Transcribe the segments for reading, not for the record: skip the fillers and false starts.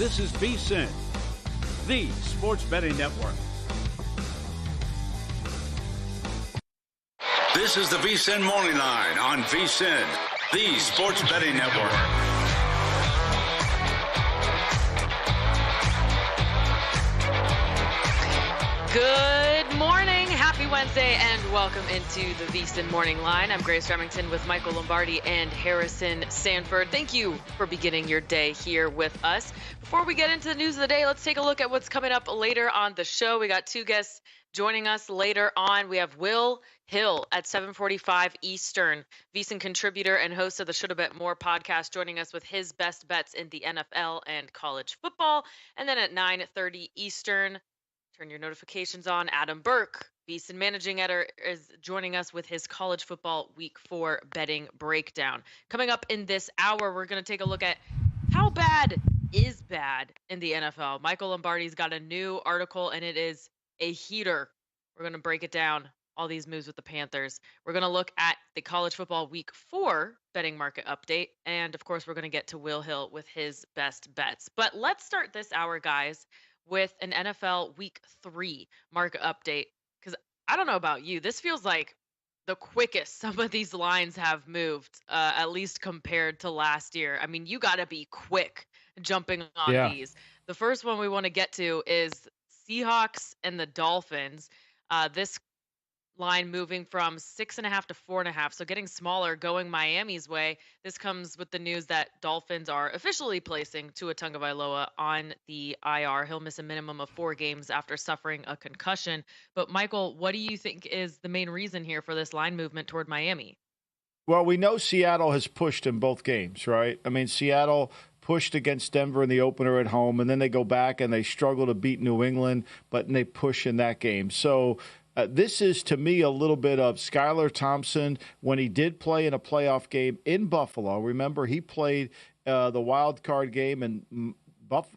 This is VSiN, the sports betting network. This is the VSiN Morning Line on VSiN, the sports betting network. Good morning, happy Wednesday, and welcome into the VSiN Morning Line. I'm Grace Remington with Michael Lombardi and Harrison Sanford. Thank you for beginning your day here with us. Before we get into the news of the day, let's take a look at what's coming up later on the show. We got two guests joining us later on. We have Will Hill at 7:45 Eastern, VSiN contributor and host of the Shoulda Bet More podcast, joining us with his best bets in the NFL and college football. And then at 9:30 Eastern, turn your notifications on. Adam Burke, VSiN managing editor, is joining us with his college football week 4 betting breakdown. Coming up in this hour, we're going to take a look at how bad is bad in the NFL. Michael Lombardi's got a new article, and it is a heater. We're going to break it down, all these moves with the Panthers. We're going to look at the college football week 4 betting market update. And of course, we're going to get to Will Hill with his best bets. But let's start this hour, guys, with an NFL week 3 market update. Because I don't know about you, this feels like the quickest some of these lines have moved, at least compared to last year. I mean, you got to be quick jumping on these. The first one we want to get to is Seahawks and the Dolphins. This line moving from 6.5 to 4.5, so getting smaller, going Miami's way. This comes with the news that Dolphins are officially placing Tua Tagovailoa on the IR. He'll miss a minimum of 4 games after suffering a concussion. But Michael, what do you think is the main reason here for this line movement toward Miami? Well, we know Seattle has pushed in both games, right? I mean, Seattle pushed against Denver in the opener at home, and then they go back and they struggle to beat New England, but they push in that game. So this is, to me, a little bit of Skylar Thompson when he did play in a playoff game in Buffalo. Remember, he played the wild card game, and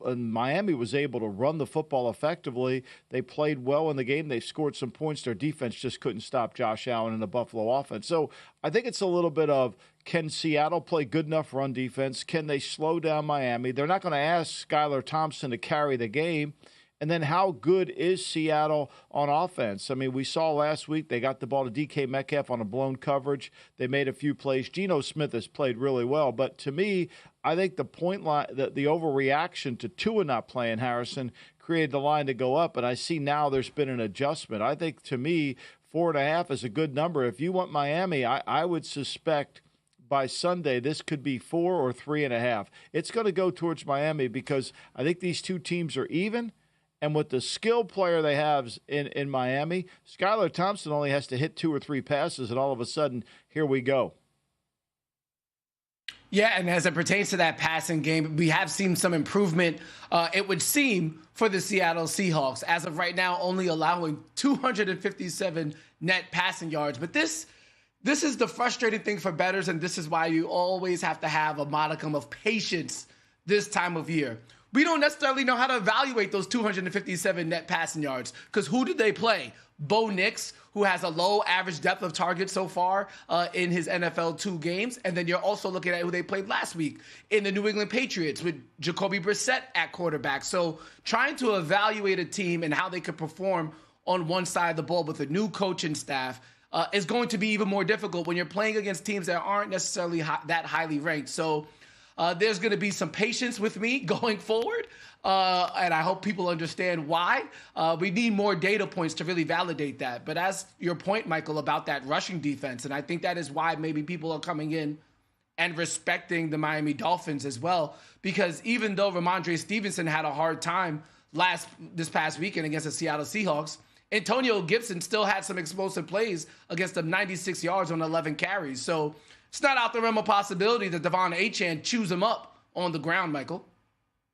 Miami was able to run the football effectively. They played well in the game. They scored some points. Their defense just couldn't stop Josh Allen and the Buffalo offense. So I think it's a little bit of, can Seattle play good enough run defense? Can they slow down Miami? They're not going to ask Skylar Thompson to carry the game. And then how good is Seattle on offense? I mean, we saw last week they got the ball to DK Metcalf on a blown coverage. They made a few plays. Geno Smith has played really well. But to me, I think the point line, the overreaction to Tua not playing, Harrison, created the line to go up. And I see now there's been an adjustment. I think, to me, 4.5 is a good number. If you want Miami, I would suspect by Sunday this could be 4 or 3.5. It's going to go towards Miami because I think these two teams are even. And with the skill player they have in Miami, Skylar Thompson only has to hit 2 or 3 passes, and all of a sudden, here we go. Yeah, and as it pertains to that passing game, we have seen some improvement, it would seem, for the Seattle Seahawks. As of right now, only allowing 257 net passing yards. But this is the frustrating thing for bettors, and this is why you always have to have a modicum of patience this time of year. We don't necessarily know how to evaluate those 257 net passing yards because who did they play? Bo Nix, who has a low average depth of target so far in his NFL 2 games. And then you're also looking at who they played last week in the New England Patriots with Jacoby Brissett at quarterback. So trying to evaluate a team and how they could perform on one side of the ball with a new coaching staff is going to be even more difficult when you're playing against teams that aren't necessarily that highly ranked. So there's going to be some patience with me going forward, and I hope people understand why. We need more data points to really validate that. But as your point, Michael, about that rushing defense, and I think that is why maybe people are coming in and respecting the Miami Dolphins as well, because even though Ramondre Stevenson had a hard time this past weekend against the Seattle Seahawks, Antonio Gibson still had some explosive plays against them, 96 yards on 11 carries. So it's not out the realm of possibility that Devon Achane chews him up on the ground, Michael.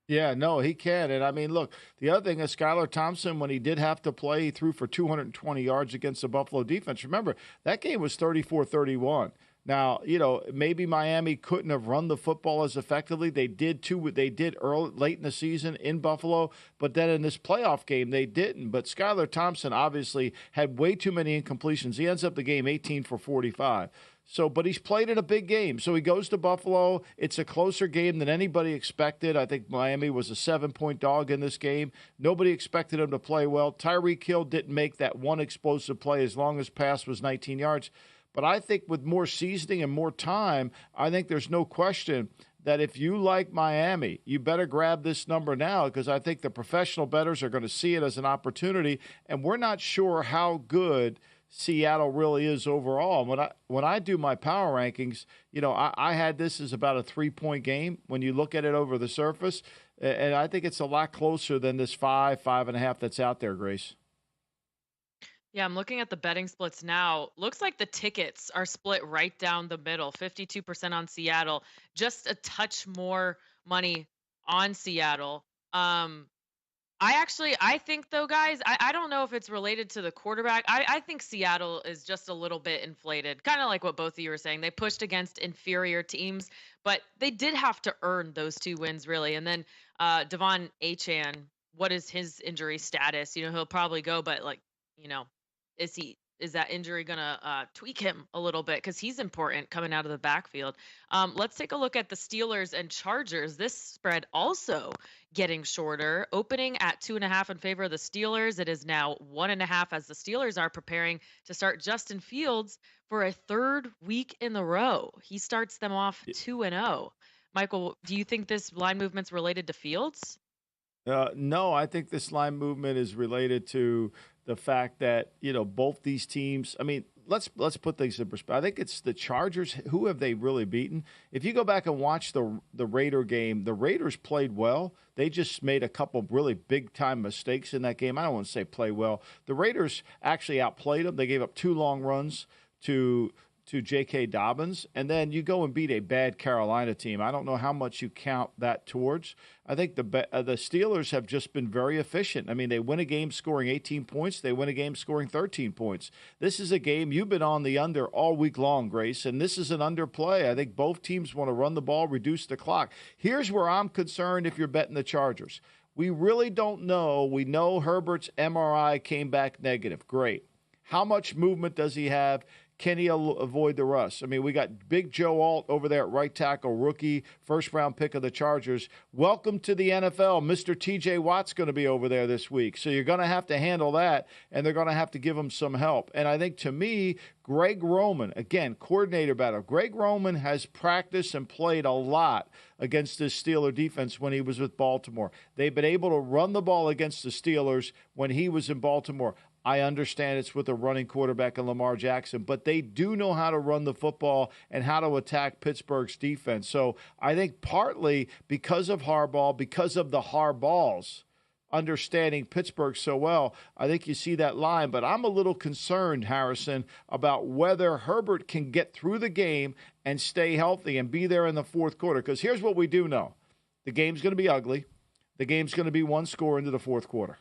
Yeah, no, he can. And, I mean, look, the other thing is Skylar Thompson, when he did have to play, he threw for 220 yards against the Buffalo defense. Remember, that game was 34-31. Now, you know, maybe Miami couldn't have run the football as effectively. They did late in the season in Buffalo, but then in this playoff game, they didn't. But Skylar Thompson obviously had way too many incompletions. He ends up the game 18 for 45. So, but he's played in a big game. So he goes to Buffalo. It's a closer game than anybody expected. I think Miami was a 7-point dog in this game. Nobody expected him to play well. Tyreek Hill didn't make that one explosive play as long as pass was 19 yards. But I think with more seasoning and more time, I think there's no question that if you like Miami, you better grab this number now, because I think the professional bettors are going to see it as an opportunity, and we're not sure how good Seattle really is overall. When I do my power rankings, I had this as about a 3-point game when you look at it over the surface, and I think it's a lot closer than this 5.5 that's out there, Grace. Yeah, I'm looking at the betting splits now. Looks like the tickets are split right down the middle. 52% on Seattle, just a touch more money on Seattle. I think though, guys, I don't know if it's related to the quarterback. I think Seattle is just a little bit inflated, kind of like what both of you were saying. They pushed against inferior teams, but they did have to earn those 2 wins, really. And then Devon Achane, what is his injury status? He'll probably go, but is that injury gonna tweak him a little bit, because he's important coming out of the backfield. Let's take a look at the Steelers and Chargers. This spread also getting shorter, opening at 2.5 in favor of the Steelers. It is now 1.5 as the Steelers are preparing to start Justin Fields for a 3rd week in a row. He starts them off 2-0. Michael, do you think this line movement's related to Fields? No, I think this line movement is related to the fact that, both these teams, let's put things in perspective. I think it's the Chargers. Who have they really beaten? If you go back and watch the Raider game, the Raiders played well. They just made a couple really big-time mistakes in that game. I don't want to say play well. The Raiders actually outplayed them. They gave up 2 long runs to J.K. Dobbins, and then you go and beat a bad Carolina team. I don't know how much you count that towards. I think the Steelers have just been very efficient. They win a game scoring 18 points. They win a game scoring 13 points. This is a game you've been on the under all week long, Grace, and this is an underplay. I think both teams want to run the ball, reduce the clock. Here's where I'm concerned if you're betting the Chargers. We really don't know. We know Herbert's MRI came back negative. Great. How much movement does he have? Can he avoid the rush? We got Big Joe Alt over there at right tackle, rookie, first-round pick of the Chargers. Welcome to the NFL. Mr. T.J. Watt's going to be over there this week. So you're going to have to handle that, and they're going to have to give him some help. And I think, to me, Greg Roman, again, coordinator battle. Greg Roman has practiced and played a lot against this Steeler defense when he was with Baltimore. They've been able to run the ball against the Steelers when he was in Baltimore. I understand it's with a running quarterback in Lamar Jackson, but they do know how to run the football and how to attack Pittsburgh's defense. So I think partly because of Harbaugh, because of the Harbaughs understanding Pittsburgh so well, I think you see that line. But I'm a little concerned, Harrison, about whether Herbert can get through the game and stay healthy and be there in the 4th quarter. Because here's what we do know. The game's going to be ugly. The game's going to be 1 score into the 4th quarter.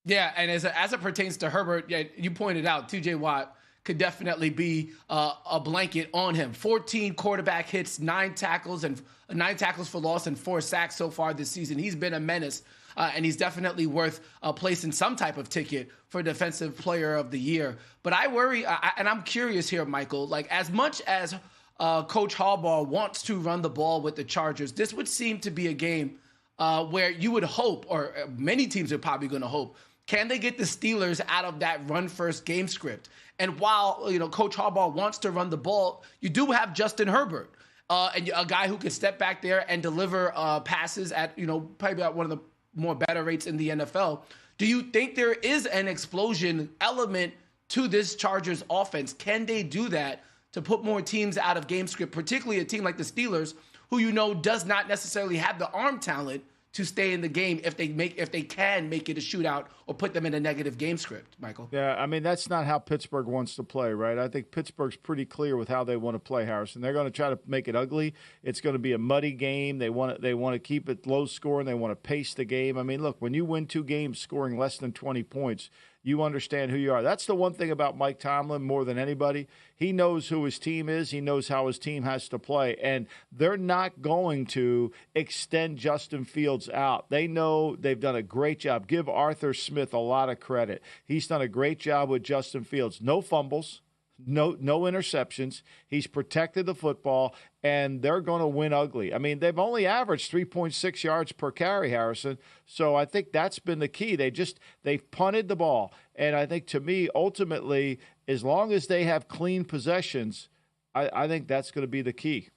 Yeah, and as it pertains to Herbert, you pointed out T.J. Watt could definitely be a blanket on him. 14 quarterback hits, 9 tackles for loss, and 4 sacks so far this season. He's been a menace, and he's definitely worth placing some type of ticket for Defensive Player of the Year. But I worry, and I'm curious here, Michael, as much as Coach Harbaugh wants to run the ball with the Chargers, this would seem to be a game where you would hope, or many teams are probably going to hope, can they get the Steelers out of that run-first game script? And while, Coach Harbaugh wants to run the ball, you do have Justin Herbert, and a guy who can step back there and deliver passes at, probably at one of the more better rates in the NFL. Do you think there is an explosion element to this Chargers offense? Can they do that to put more teams out of game script, particularly a team like the Steelers, who does not necessarily have the arm talent to stay in the game if they can make it a shootout or put them in a negative game script, Michael? Yeah, that's not how Pittsburgh wants to play, right? I think Pittsburgh's pretty clear with how they want to play, Harrison. They're going to try to make it ugly. It's going to be a muddy game. They want to keep it low scoring. They want to pace the game. Look, when you win 2 games scoring less than 20 points, you understand who you are. That's the one thing about Mike Tomlin more than anybody. He knows who his team is. He knows how his team has to play. And they're not going to extend Justin Fields out. They know they've done a great job. Give Arthur Smith a lot of credit. He's done a great job with Justin Fields. No fumbles. no interceptions. He's protected the football, and they're going to win ugly. I mean, they've only averaged 3.6 yards per carry, Harrison. So I think that's been the key. They've punted the ball. And I think, to me, ultimately, as long as they have clean possessions, I think that's going to be the key.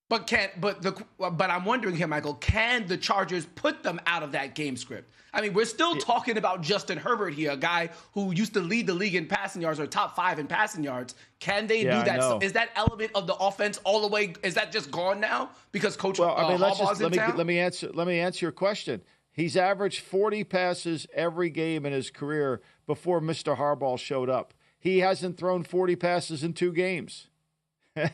But I'm wondering here, Michael, can the Chargers put them out of that game script? I mean, we're still talking about Justin Herbert here, a guy who used to lead the league in passing yards or top 5 in passing yards. Can they do that? So is that element of the offense all the way? Is that just gone now because Coach Harbaugh's in town? Let me answer your question. He's averaged 40 passes every game in his career before Mr. Harbaugh showed up. He hasn't thrown 40 passes in 2 games.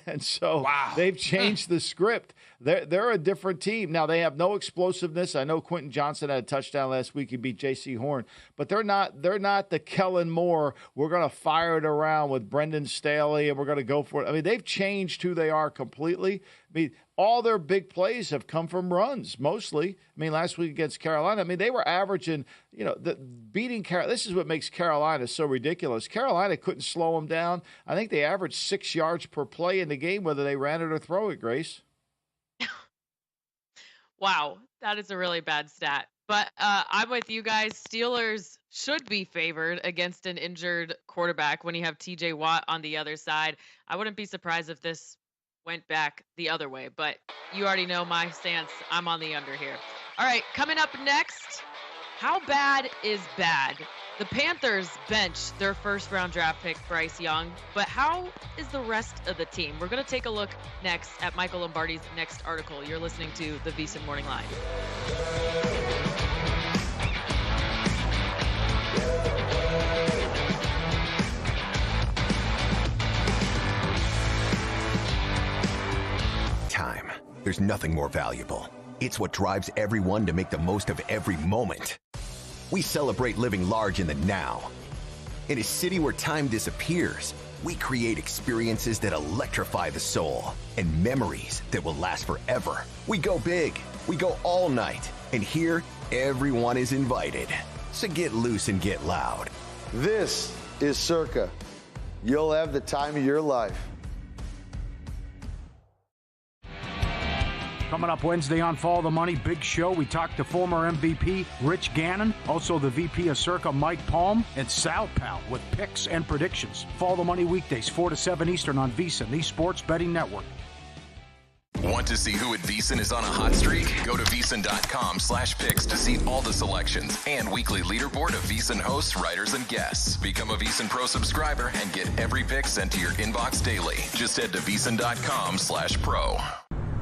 And so they've changed the script. They're a different team. Now, they have no explosiveness. I know Quentin Johnson had a touchdown last week. He beat J.C. Horn. But they're not the Kellen Moore, we're going to fire it around with Brendan Staley and we're going to go for it. I mean, they've changed who they are completely. I mean, all their big plays have come from runs, mostly. I mean, last week against Carolina, they were averaging, beating Carolina. This is what makes Carolina so ridiculous. Carolina couldn't slow them down. I think they averaged 6 yards per play in the game, whether they ran it or throw it, Grace. Wow, that is a really bad stat. But I'm with you guys. Steelers should be favored against an injured quarterback when you have TJ Watt on the other side. I wouldn't be surprised if this went back the other way, but you already know my stance. I'm on the under here. All right, coming up next, how bad is bad? The Panthers benched their first-round draft pick, Bryce Young, but how is the rest of the team? We're going to take a look next at Michael Lombardi's next article. You're listening to the VSiN Morning Line. Time. There's nothing more valuable. It's what drives everyone to make the most of every moment. We celebrate living large in the now. In a city where time disappears, we create experiences that electrify the soul and memories that will last forever. We go big, we go all night, and here, everyone is invited. So get loose and get loud. This is Circa. You'll have the time of your life. Coming up Wednesday on Follow the Money, big show. We talked to former MVP Rich Gannon, also the VP of Circa Mike Palm, and Sal Pal with picks and predictions. Follow the Money weekdays 4 to 7 Eastern on VSiN, the Sports Betting Network. Want to see who at VSiN is on a hot streak? Go to VSiN.com/picks to see all the selections and weekly leaderboard of VSiN hosts, writers, and guests. Become a VSiN Pro subscriber and get every pick sent to your inbox daily. Just head to VSiN.com/pro.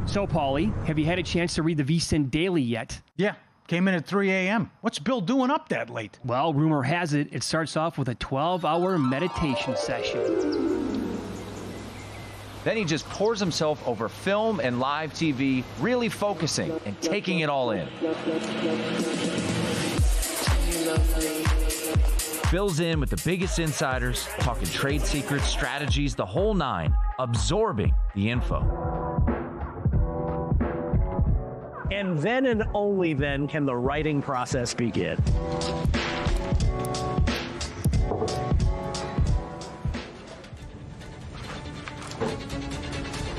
So, Paulie, have you had a chance to read the VSiN Daily yet? Yeah, came in at 3 a.m. What's Bill doing up that late? Well, rumor has it, it starts off with a 12-hour meditation session. Then he just pours himself over film and live TV, really focusing and taking it all in. Bill's in with the biggest insiders, talking trade secrets, strategies, the whole nine, absorbing the info. And then and only then can the writing process begin.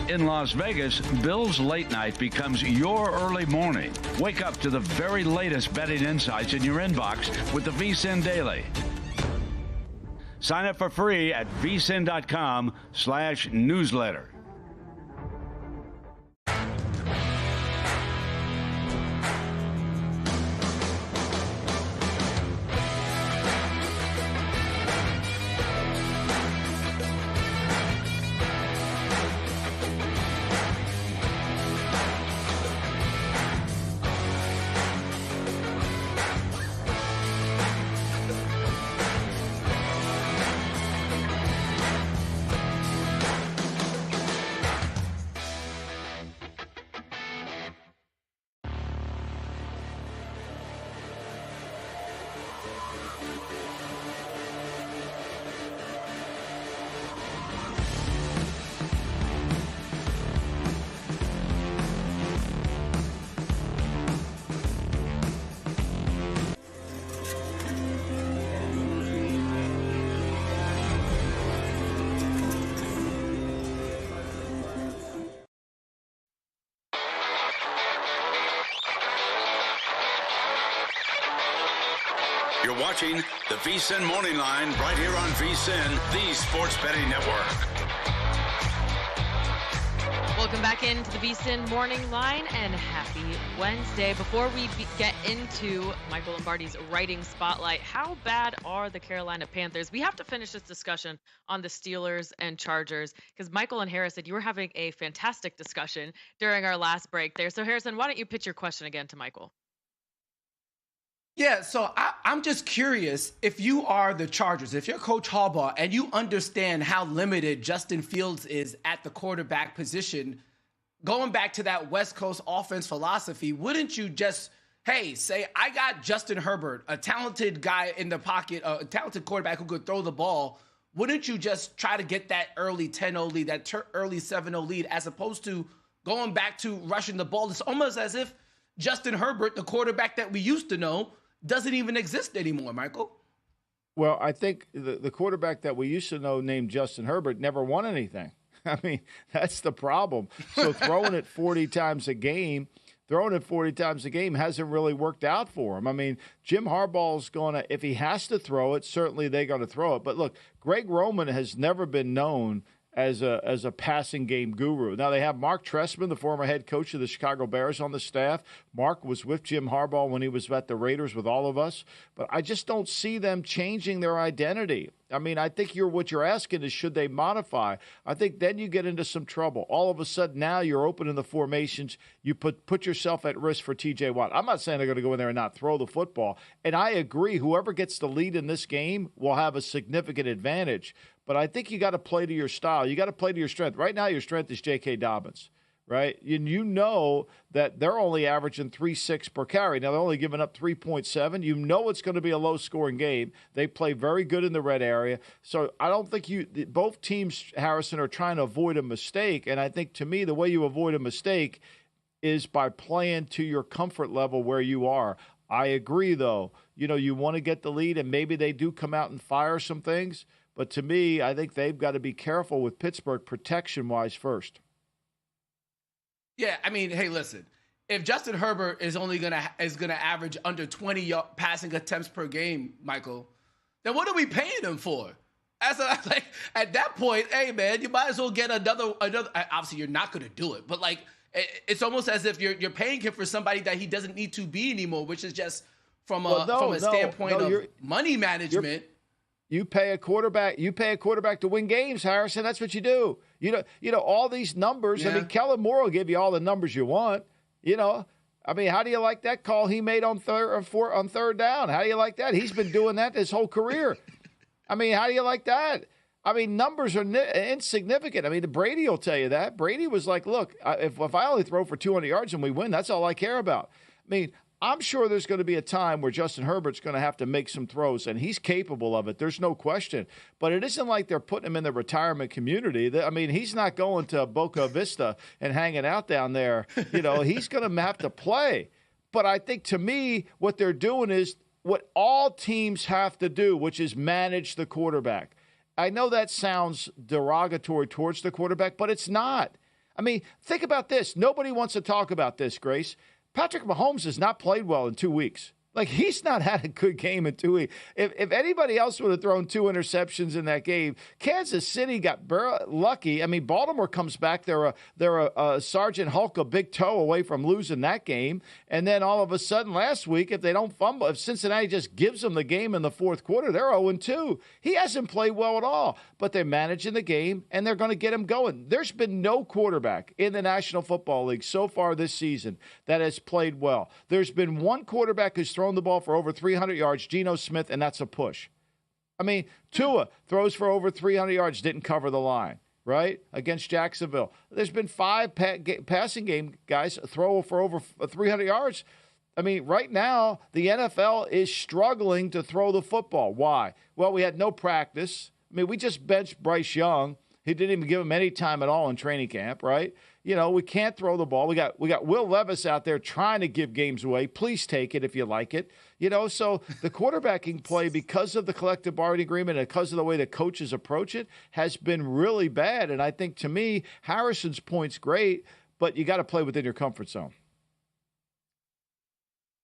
In Las Vegas, Bill's late night becomes your early morning. Wake up to the very latest betting insights in your inbox with the VSiN Daily. Sign up for free at vsin.com/newsletter. You're watching the VSiN Morning Line right here on VSiN, the Sports Betting Network. Welcome back into the VSiN Morning Line and happy Wednesday. Before we get into Michael Lombardi's writing spotlight, how bad are the Carolina Panthers? We have to finish this discussion on the Steelers and Chargers because Michael and Harrison, you were having a fantastic discussion during our last break there. So Harrison, why don't you pitch your question again to Michael? Yeah, so I'm just curious, if you are the Chargers, if you're Coach Harbaugh and you understand how limited Justin Fields is at the quarterback position, going back to that West Coast offense philosophy, wouldn't you just, say, I got Justin Herbert, a talented guy in the pocket, a talented quarterback who could throw the ball. Wouldn't you just try to get that early 10-0 lead, that early 7-0 lead, as opposed to going back to rushing the ball? It's almost as if Justin Herbert, the quarterback that we used to know, doesn't even exist anymore, Michael. Well, I think the quarterback that we used to know named Justin Herbert never won anything. I mean, that's the problem. So throwing it 40 times a game hasn't really worked out for him. I mean, Jim Harbaugh's going to, if he has to throw it, certainly they're going to throw it. But look, Greg Roman has never been known as a passing game guru. Now, they have Mark Trestman, the former head coach of the Chicago Bears, on the staff. Mark was with Jim Harbaugh when he was at the Raiders with all of us. But I just don't see them changing their identity. I mean, I think what you're asking is, should they modify? I think then you get into some trouble. All of a sudden, now you're opening the formations. You put yourself at risk for T.J. Watt. I'm not saying they're going to go in there and not throw the football. And I agree, whoever gets the lead in this game will have a significant advantage. But I think you got to play to your style. You got to play to your strength. Right now, your strength is J.K. Dobbins, right? And you know that they're only averaging 3.6 per carry. Now, they're only giving up 3.7. You know it's going to be a low-scoring game. They play very good in the red area. So I don't think both teams, Harrison, are trying to avoid a mistake. And I think, to me, the way you avoid a mistake is by playing to your comfort level where you are. I agree, though. You want to get the lead, and maybe they do come out and fire some things. But to me, I think they've got to be careful with Pittsburgh protection-wise first. Yeah, I mean, hey, listen. If Justin Herbert is only gonna average under 20 passing attempts per game, Michael, then what are we paying him for? At that point, hey man, you might as well get another. Obviously, you're not gonna do it, but it's almost as if you're paying him for somebody that he doesn't need to be anymore, which is just from a standpoint of money management. You pay a quarterback to win games, Harrison. That's what you do. All these numbers. Yeah. I mean, Kellen Moore will give you all the numbers you want. I mean, how do you like that call he made on third down? How do you like that? He's been doing that his whole career. I mean, how do you like that? I mean, numbers are insignificant. I mean, Brady will tell you that. Brady was like, look, if I only throw for 200 yards and we win, that's all I care about. I mean, I'm sure there's going to be a time where Justin Herbert's going to have to make some throws, and he's capable of it. There's no question. But it isn't like they're putting him in the retirement community. I mean, he's not going to Boca Vista and hanging out down there. He's going to have to play. But I think, to me, what they're doing is what all teams have to do, which is manage the quarterback. I know that sounds derogatory towards the quarterback, but it's not. I mean, think about this. Nobody wants to talk about this, Grace. Patrick Mahomes has not played well in 2 weeks. He's not had a good game in 2 weeks. If anybody else would have thrown 2 interceptions in that game, Kansas City got lucky. I mean, Baltimore comes back. They're a Sergeant Hulk, a big toe away from losing that game. And then all of a sudden last week, if they don't fumble, if Cincinnati just gives them the game in the fourth quarter, they're 0-2. He hasn't played well at all, but they're managing the game, and they're going to get him going. There's been no quarterback in the National Football League so far this season that has played well. There's been one quarterback who's thrown the ball for over 300 yards, Geno Smith, and that's a push. I mean, Tua throws for over 300 yards, didn't cover the line, right, against Jacksonville. There's been 5 passing game guys throw for over 300 yards. I mean, right now, the NFL is struggling to throw the football. Why? Well, we had no practice. I mean, we just benched Bryce Young. He didn't even give him any time at all in training camp, right? We can't throw the ball. We got Will Levis out there trying to give games away. Please take it if you like it. So the quarterbacking play, because of the collective bargaining agreement and because of the way the coaches approach it, has been really bad. And I think, to me, Harrison's point's great, but you got to play within your comfort zone.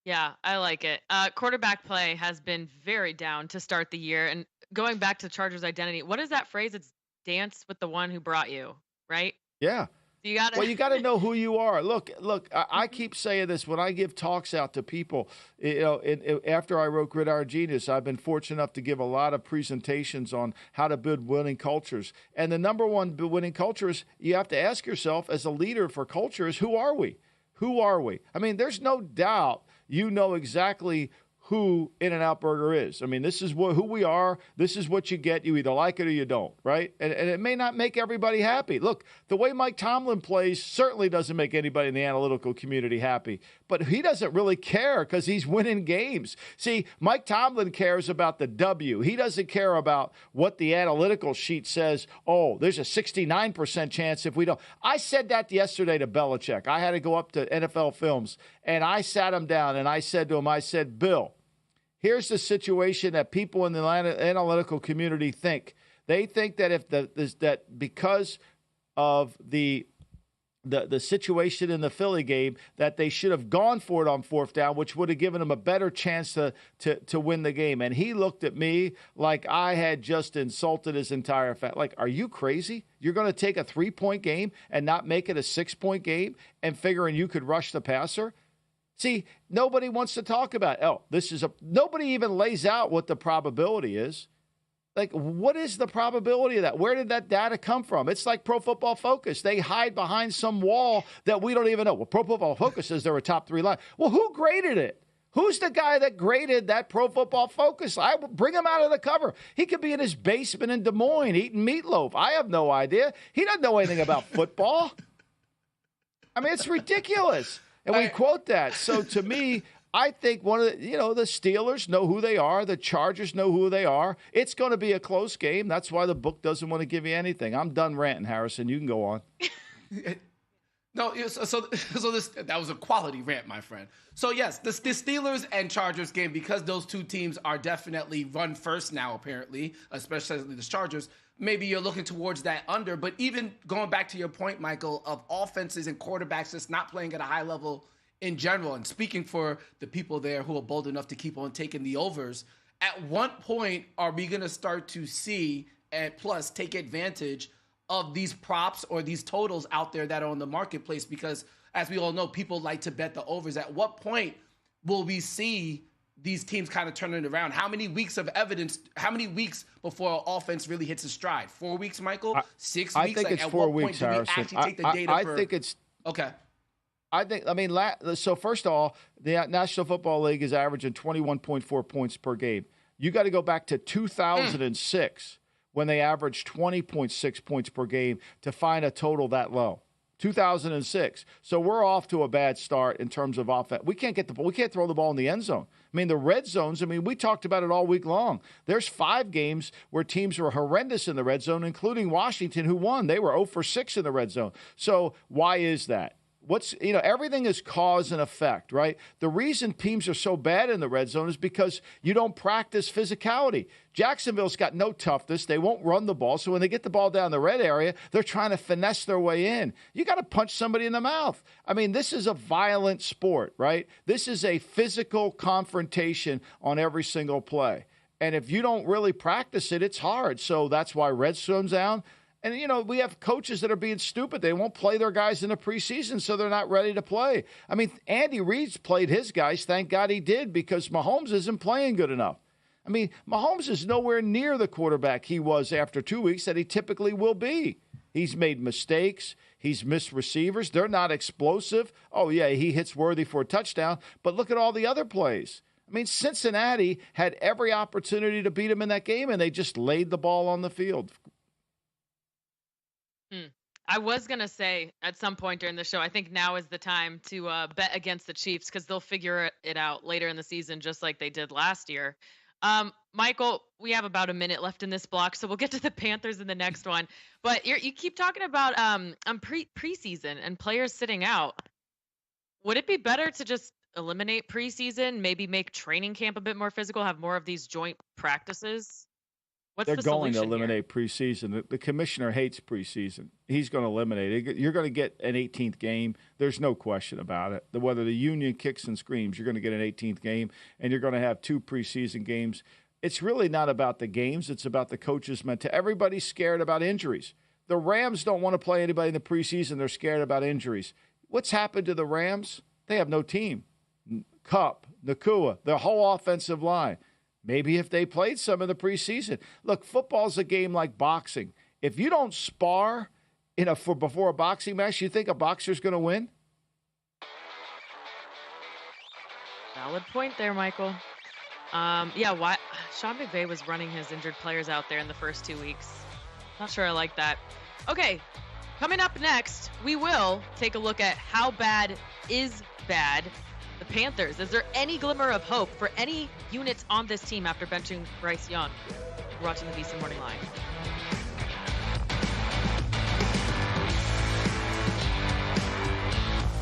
Yeah, I like it. Quarterback play has been very down to start the year. And going back to Chargers identity, what is that phrase? It's dance with the one who brought you, right? Yeah. You got to. Well, you got to know who you are. Look. I keep saying this when I give talks out to people. After I wrote Gridiron Genius, I've been fortunate enough to give a lot of presentations on how to build winning cultures. And the number one winning culture is you have to ask yourself, as a leader for culture, is who are we? Who are we? I mean, there's no doubt you know exactly who In-N-Out Burger is. I mean, this is who we are. This is what you get. You either like it or you don't, right? And it may not make everybody happy. Look, the way Mike Tomlin plays certainly doesn't make anybody in the analytical community happy. But he doesn't really care because he's winning games. See, Mike Tomlin cares about the W. He doesn't care about what the analytical sheet says. Oh, there's a 69% chance if we don't. I said that yesterday to Belichick. I had to go up to NFL Films, and I sat him down, and I said to him, Bill, here's the situation that people in the analytical community think. They think that that because of the situation in the Philly game, that they should have gone for it on fourth down, which would have given them a better chance to win the game. And he looked at me like I had just insulted his entire family. Like, are you crazy? You're going to take a 3-point game and not make it a 6-point game and figuring you could rush the passer? See, nobody wants to talk about, nobody even lays out what the probability is. Like, what is the probability of that? Where did that data come from? It's like Pro Football Focus. They hide behind some wall that we don't even know. Well, Pro Football Focus says they're a top 3 line. Well, who graded it? Who's the guy that graded that Pro Football Focus? I bring him out of the cover. He could be in his basement in Des Moines eating meatloaf. I have no idea. He doesn't know anything about football. I mean, it's ridiculous. And we quote that. So to me, I think one of the Steelers know who they are. The Chargers know who they are. It's going to be a close game. That's why the book doesn't want to give you anything. I'm done ranting, Harrison. You can go on. No, so that was a quality rant, my friend. So yes, the Steelers and Chargers game, because those two teams are definitely run first now, apparently, especially the Chargers. Maybe you're looking towards that under, but even going back to your point, Michael, of offenses and quarterbacks just not playing at a high level in general, and speaking for the people there who are bold enough to keep on taking the overs, at what point are we going to start to see and plus take advantage of these props or these totals out there that are on the marketplace? Because as we all know, people like to bet the overs. At what point will we see these teams kind of turning it around? How many weeks of evidence, how many weeks before offense really hits a stride? 4 weeks, Michael? 6 weeks? I think it's 4 weeks, Harrison. Actually take the data I think it's... Okay. So first of all, the National Football League is averaging 21.4 points per game. You got to go back to 2006 when they averaged 20.6 points per game to find a total that low. 2006. So we're off to a bad start in terms of offense. We can't throw the ball in the end zone. I mean, the red zones, we talked about it all week long. There's 5 games where teams were horrendous in the red zone, including Washington, who won. They were 0 for 6 in the red zone. So why is that? Everything is cause and effect, right? The reason teams are so bad in the red zone is because you don't practice physicality. Jacksonville's got no toughness. They won't run the ball. So when they get the ball down the red area, they're trying to finesse their way in. You got to punch somebody in the mouth. This is a violent sport, right? This is a physical confrontation on every single play. And if you don't really practice it, it's hard. So that's why red zone's down. And, we have coaches that are being stupid. They won't play their guys in the preseason, so they're not ready to play. Andy Reid's played his guys. Thank God he did, because Mahomes isn't playing good enough. Mahomes is nowhere near the quarterback he was after 2 weeks that he typically will be. He's made mistakes. He's missed receivers. They're not explosive. Oh, yeah, he hits Worthy for a touchdown. But look at all the other plays. Cincinnati had every opportunity to beat him in that game, and they just laid the ball on the field. I was going to say at some point during the show, I think now is the time to bet against the Chiefs, because they'll figure it out later in the season, just like they did last year. Michael, we have about a minute left in this block, so we'll get to the Panthers in the next one. But you keep talking about preseason and players sitting out. Would it be better to just eliminate preseason, maybe make training camp a bit more physical, have more of these joint practices? They're going to eliminate preseason. The commissioner hates preseason. He's going to eliminate it. You're going to get an 18th game. There's no question about it. Whether the union kicks and screams, you're going to get an 18th game, and you're going to have 2 preseason games. It's really not about the games. It's about the coaches' mentality. Everybody's scared about injuries. The Rams don't want to play anybody in the preseason. They're scared about injuries. What's happened to the Rams? They have no team. Kupp, Nakua, their whole offensive line. Maybe if they played some in the preseason. Look, football's a game like boxing. If you don't spar before a boxing match, you think a boxer's going to win? Valid point there, Michael. Why Sean McVay was running his injured players out there in the first 2 weeks. Not sure I like that. Okay, coming up next, we will take a look at how bad is bad. The Panthers. Is there any glimmer of hope for any units on this team after benching Bryce Young? We're watching the VSiN Morning Line.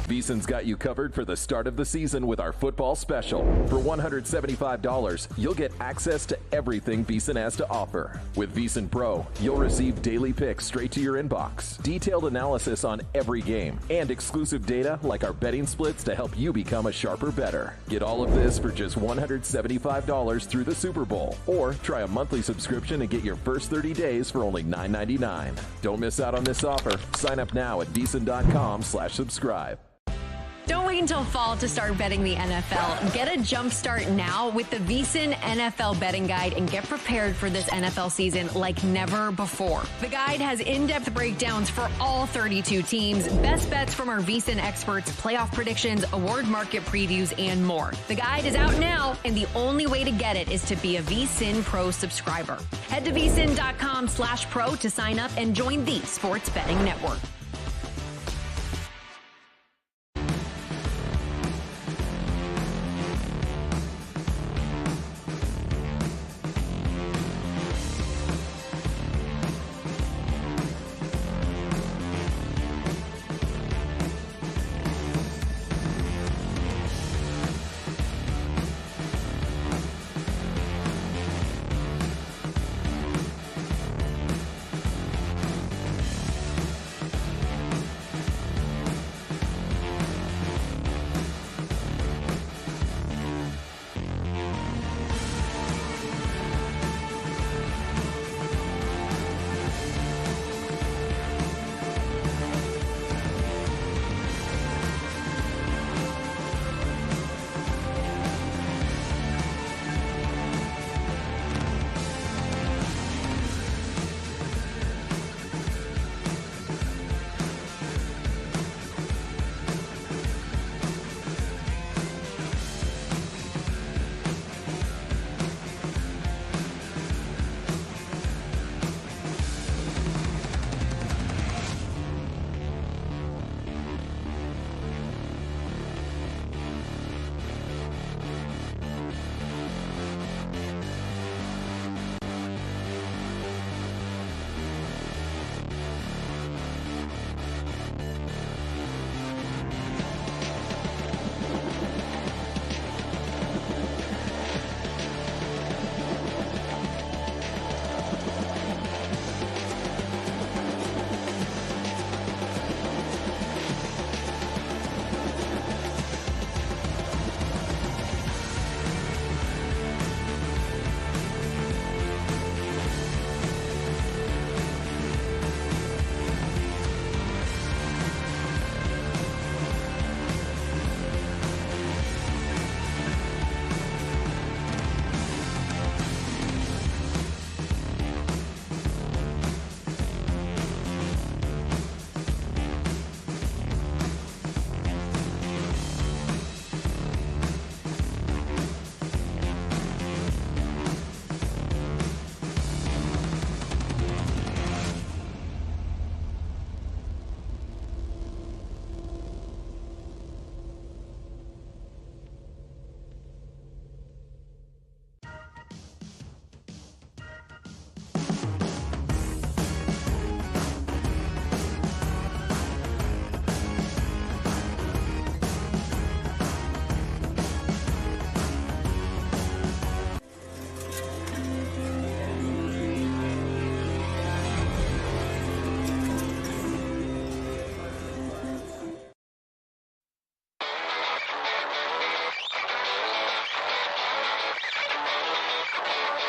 VSiN's got you covered for the start of the season with our football special. For $175, you'll get access to everything VSiN has to offer. With VSiN Pro, you'll receive daily picks straight to your inbox, detailed analysis on every game, and exclusive data like our betting splits to help you become a sharper bettor. Get all of this for just $175 through the Super Bowl. Or try a monthly subscription and get your first 30 days for only $9.99. Don't miss out on this offer. Sign up now at VSiN.com/subscribe. Don't wait until fall to start betting the NFL. Get a jump start now with the VSiN NFL Betting Guide and get prepared for this NFL season like never before. The guide has in-depth breakdowns for all 32 teams, best bets from our VSiN experts, playoff predictions, award market previews, and more. The guide is out now, and the only way to get it is to be a VSiN Pro subscriber. Head to VSiN.com/pro to sign up and join the Sports Betting Network.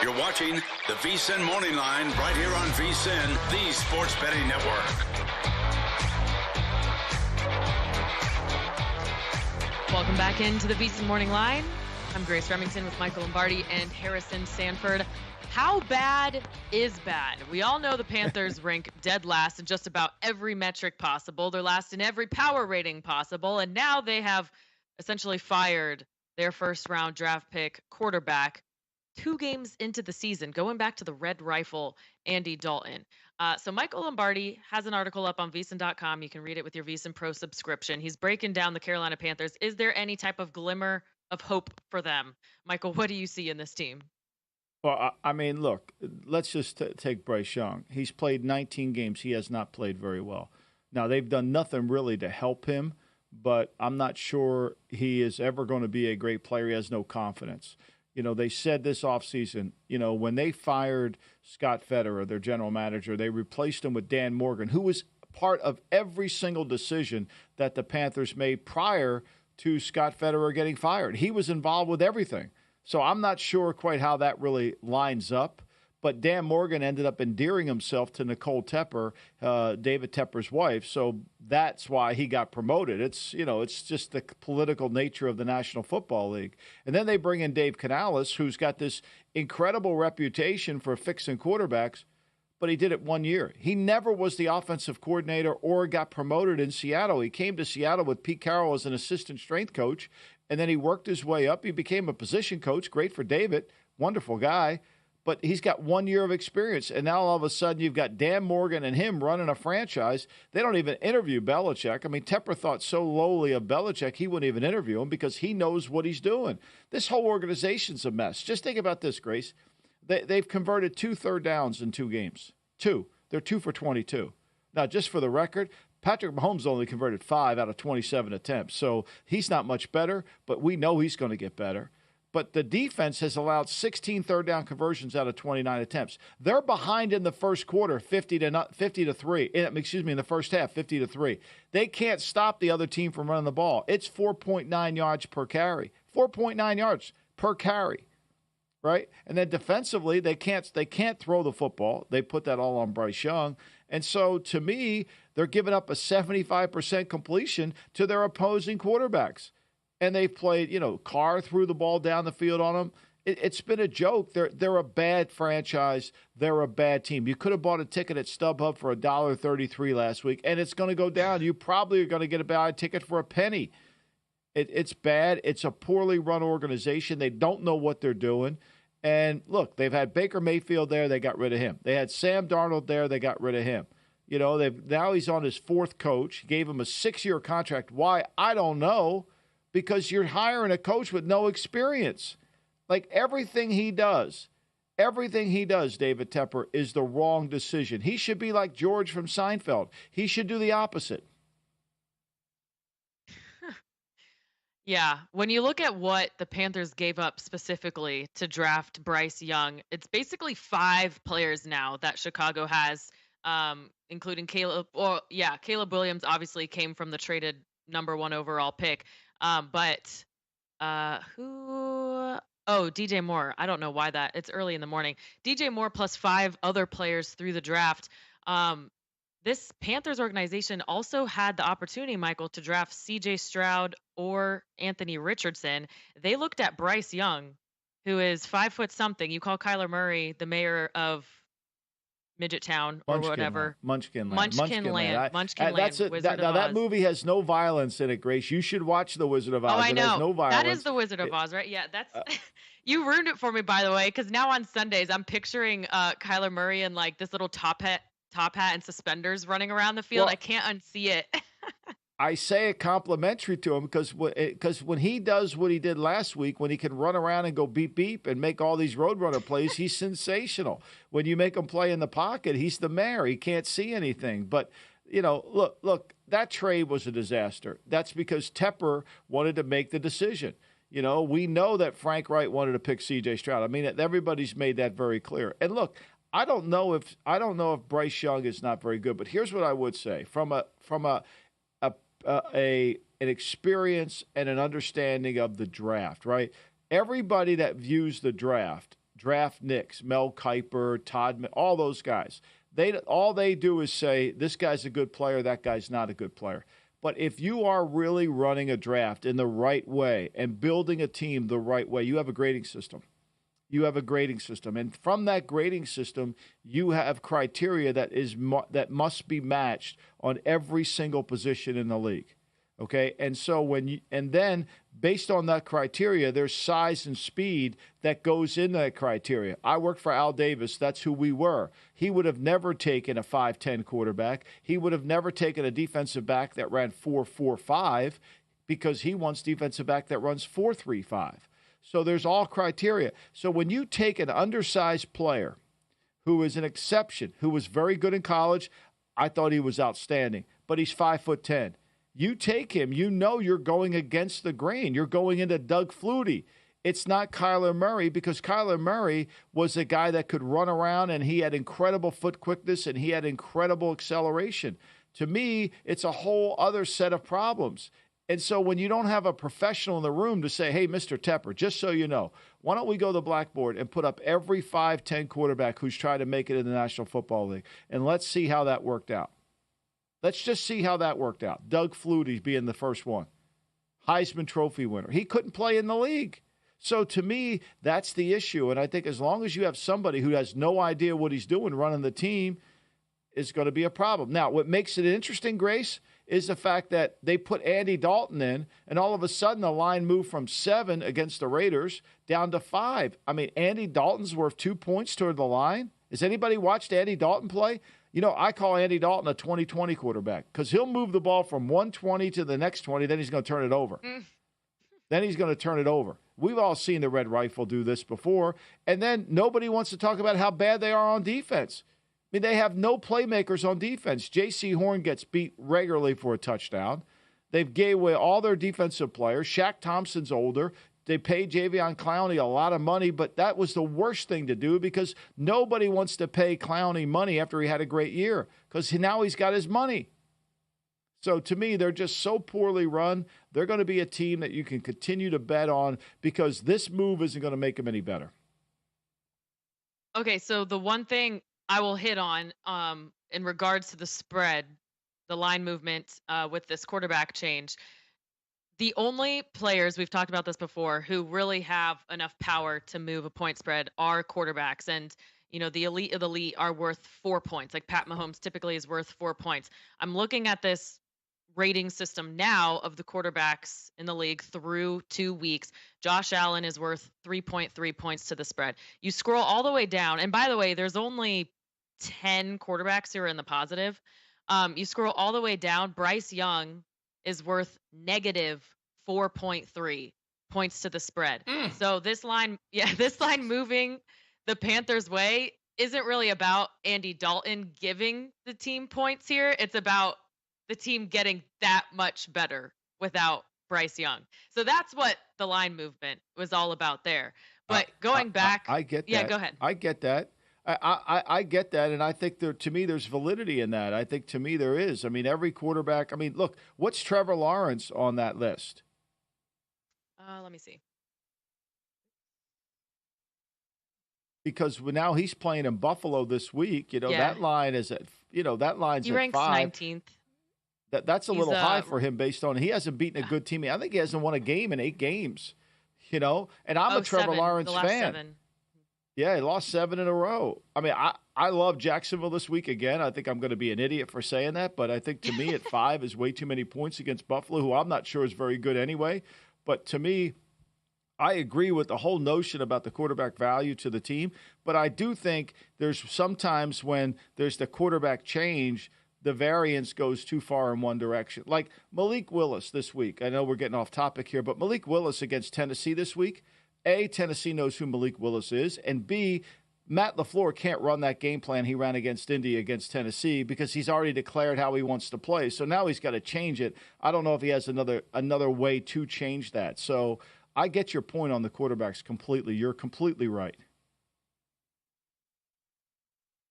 You're watching the VSiN Morning Line right here on VSiN, the Sports Betting Network. Welcome back into the VSiN Morning Line. I'm Grace Remington with Michael Lombardi and Harrison Sanford. How bad is bad? We all know the Panthers rank dead last in just about every metric possible. They're last in every power rating possible. And now they have essentially fired their first-round draft pick quarterback 2 games into the season, going back to the Red Rifle, Andy Dalton. So Michael Lombardi has an article up on VSiN.com. You can read it with your VSiN Pro subscription. He's breaking down the Carolina Panthers. Is there any type of glimmer of hope for them? Michael, what do you see in this team? Well, I mean, look, let's just take Bryce Young. He's played 19 games. He has not played very well. Now, they've done nothing really to help him, but I'm not sure he is ever going to be a great player. He has no confidence. You know, they said this offseason, you know, when they fired Scott Federer, their general manager, they replaced him with Dan Morgan, who was part of every single decision that the Panthers made prior to Scott Federer getting fired. He was involved with everything. So I'm not sure quite how that really lines up. But Dan Morgan ended up endearing himself to Nicole Tepper, David Tepper's wife. So that's why he got promoted. It's, you know, it's just the political nature of the National Football League. And then they bring in Dave Canales, who's got this incredible reputation for fixing quarterbacks, but he did it 1 year. He never was the offensive coordinator or got promoted in Seattle. He came to Seattle with Pete Carroll as an assistant strength coach, and then he worked his way up. He became a position coach. Great for David. Wonderful guy. But he's got 1 year of experience, and now all of a sudden you've got Dan Morgan and him running a franchise. They don't even interview Belichick. I mean, Tepper thought so lowly of Belichick he wouldn't even interview him because he knows what he's doing. This whole organization's a mess. Just think about this, Grace. They've converted 2 third downs in 2 games. 2. They're 2 for 22. Now, just for the record, Patrick Mahomes only converted 5 out of 27 attempts, so he's not much better, but we know he's going to get better. But the defense has allowed 16 third down conversions out of 29 attempts. They're behind in the first quarter, 50 to 3. In the first half, 50 to 3. They can't stop the other team from running the ball. It's 4.9 yards per carry. 4.9 yards per carry, right? And then defensively, they can't throw the football. They put that all on Bryce Young. And so, to me, they're giving up a 75% completion to their opposing quarterbacks. And they've played, you know, Carr threw the ball down the field on them. It's been a joke. They're a bad franchise. They're a bad team. You could have bought a ticket at StubHub for $1.33 last week, and it's going to go down. You probably are going to get a bad ticket for a penny. It's bad. It's a poorly run organization. They don't know what they're doing. And, look, they've had Baker Mayfield there. They got rid of him. They had Sam Darnold there. They got rid of him. You know, now he's on his 4th coach. Gave him a 6-year contract. Why? I don't know. Because you're hiring a coach with no experience. Like everything he does, David Tepper, is the wrong decision. He should be like George from Seinfeld. He should do the opposite. Yeah, when you look at what the Panthers gave up specifically to draft Bryce Young, it's basically 5 players now that Chicago has, including Caleb. Well, yeah, Caleb Williams obviously came from the traded number 1 overall pick. But DJ Moore. I don't know why that. It's early in the morning. DJ Moore plus 5 other players through the draft. This Panthers organization also had the opportunity, Michael, to draft C.J. Stroud or Anthony Richardson. They looked at Bryce Young, who is 5 foot something. You call Kyler Murray the mayor of Midget Town or whatever. Munchkin Land. Munchkin Land. That movie has no violence in it, Grace. You should watch The Wizard of Oz. Oh, I know. It has no violence. That is The Wizard of Oz, right? Yeah, that's you ruined it for me, by the way, because now on Sundays I'm picturing Kyler Murray in like this little top hat and suspenders running around the field. Well, I can't unsee it. I say it complimentary to him because when he does what he did last week, when he can run around and go beep, beep and make all these Roadrunner plays, he's sensational. When you make him play in the pocket, he's the mayor. He can't see anything. But, you know, look, that trade was a disaster. That's because Tepper wanted to make the decision. You know, we know that Frank Wright wanted to pick C.J. Stroud. I mean, everybody's made that very clear. And look, I don't know if Bryce Young is not very good, but here's what I would say from an experience and an understanding of the draft, right? Everybody that views the draft draft nicks, Mel Kiper, Todd, all those guys. All they do is say, this guy's a good player, that guy's not a good player. But if you are really running a draft in the right way and building a team the right way, you have a grading system. You have a grading system. And from that grading system, you have criteria that must be matched on every single position in the league. Okay, and so then based on that criteria, there's size and speed that goes into that criteria. I worked for Al Davis. That's who we were. He would have never taken a 5'10" quarterback. He would have never taken a defensive back that ran 4.45 because he wants defensive back that runs 4.35. So there's all criteria. So when you take an undersized player who is an exception, who was very good in college, I thought he was outstanding, but he's 5'10". You take him, you know you're going against the grain. You're going into Doug Flutie. It's not Kyler Murray, because Kyler Murray was a guy that could run around, and he had incredible foot quickness, and he had incredible acceleration. To me, it's a whole other set of problems. And so when you don't have a professional in the room to say, hey, Mr. Tepper, just so you know, why don't we go to the blackboard and put up every 5'10" quarterback who's tried to make it in the National Football League, and let's see how that worked out. Let's just see how that worked out. Doug Flutie being the first one. Heisman Trophy winner. He couldn't play in the league. So to me, that's the issue. And I think as long as you have somebody who has no idea what he's doing running the team, it's going to be a problem. Now, what makes it interesting, Grace, is the fact that they put Andy Dalton in, and all of a sudden the line moved from 7 against the Raiders down to 5. I mean, Andy Dalton's worth 2 points toward the line. Has anybody watched Andy Dalton play? You know, I call Andy Dalton a 20-20 quarterback because he'll move the ball from 120 to the next 20, then he's going to turn it over. Then he's going to turn it over. We've all seen the Red Rifle do this before. And then nobody wants to talk about how bad they are on defense. I mean, they have no playmakers on defense. J.C. Horn gets beat regularly for a touchdown. They've gave away all their defensive players. Shaq Thompson's older. They paid Jadeveon Clowney a lot of money, but that was the worst thing to do because nobody wants to pay Clowney money after he had a great year because now he's got his money. So to me, they're just so poorly run. They're going to be a team that you can continue to bet on because this move isn't going to make them any better. Okay, so the one thing I will hit on in regards to the spread, the line movement with this quarterback change, the only players, we've talked about this before, who really have enough power to move a point spread are quarterbacks. And, you know, the elite of the elite are worth 4 points. Like Pat Mahomes typically is worth 4 points. I'm looking at this rating system now of the quarterbacks in the league through 2 weeks. Josh Allen is worth 3.3 points to the spread. You scroll all the way down. And by the way, there's only 10 quarterbacks who are in the positive. You scroll all the way down. Bryce Young is worth negative 4.3 points to the spread. So this line moving the Panthers' way isn't really about Andy Dalton giving the team points here. It's about the team getting that much better without Bryce Young. So that's what the line movement was all about there. But going back, I get that. Yeah, go ahead. I get that. I get that, and I think to me there's validity in that. I think to me there is. I mean, every quarterback. I mean, look, what's Trevor Lawrence on that list? Let me see. Because now he's playing in Buffalo this week. You know, that line is at. You know, that line's he at ranks 5. 19th. That's a little high for him based on he hasn't beaten a good team. I think he hasn't won a game in 8 games. You know, and I'm a Trevor Lawrence fan. 7. Yeah, he lost 7 in a row. I mean, I love Jacksonville this week again. I think I'm going to be an idiot for saying that, but I think to me at 5 is way too many points against Buffalo, who I'm not sure is very good anyway. But to me, I agree with the whole notion about the quarterback value to the team, but I do think there's sometimes when there's the quarterback change, the variance goes too far in one direction. Like Malik Willis this week. I know we're getting off topic here, but Malik Willis against Tennessee this week, A, Tennessee knows who Malik Willis is, and B, Matt LaFleur can't run that game plan he ran against Indy against Tennessee because he's already declared how he wants to play. So now he's got to change it. I don't know if he has another way to change that. So I get your point on the quarterbacks completely. You're completely right.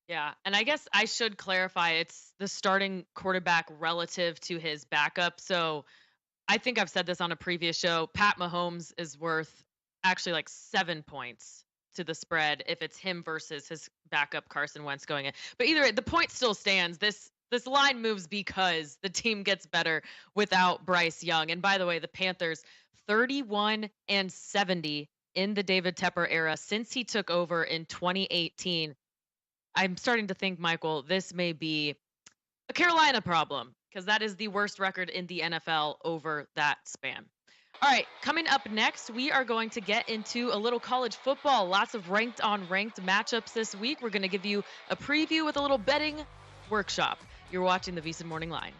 Yeah, and I guess I should clarify it's the starting quarterback relative to his backup. So I think I've said this on a previous show. Pat Mahomes is worth actually like 7 points to the spread if it's him versus his backup Carson Wentz going in. But either way, the point still stands. This line moves because the team gets better without Bryce Young. And by the way, the Panthers 31-70 in the David Tepper era since he took over in 2018. I'm starting to think, Michael, this may be a Carolina problem because that is the worst record in the NFL over that span. All right, coming up next, we are going to get into a little college football. Lots of ranked on ranked matchups this week. We're going to give you a preview with a little betting workshop. You're watching the VSiN Morning Line.